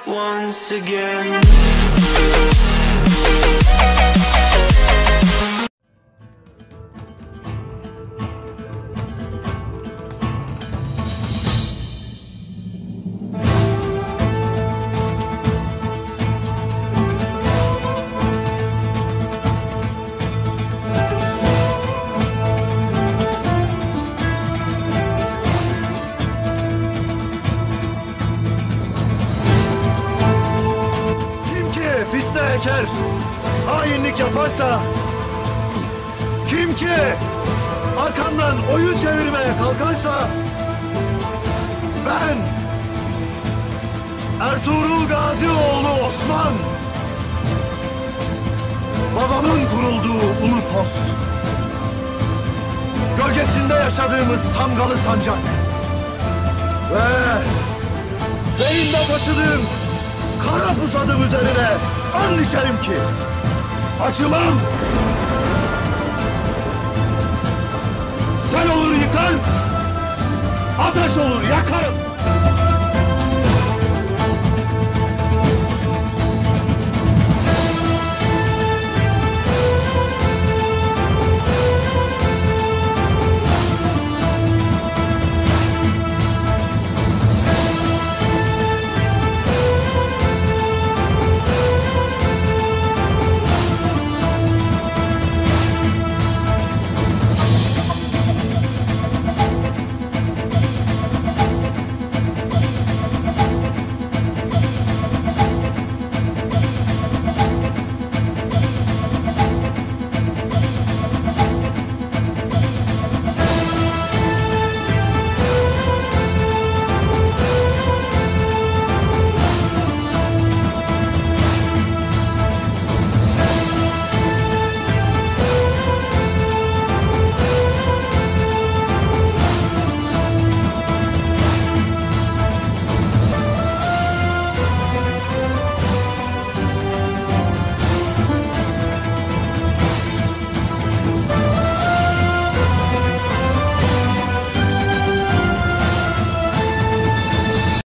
once again. Eker, hainlik yaparsa, kim ki arkamdan oyun çevirmeye kalkarsa, ben Ertuğrul Gazioğlu Osman, babamın kurulduğu ulu post, gölgesinde yaşadığımız tamgalı sancak ve beyinde taşıdığım kara pusadım üzerine and içerim ki acımam. Sen olur yıkar, ateş olur yakarım.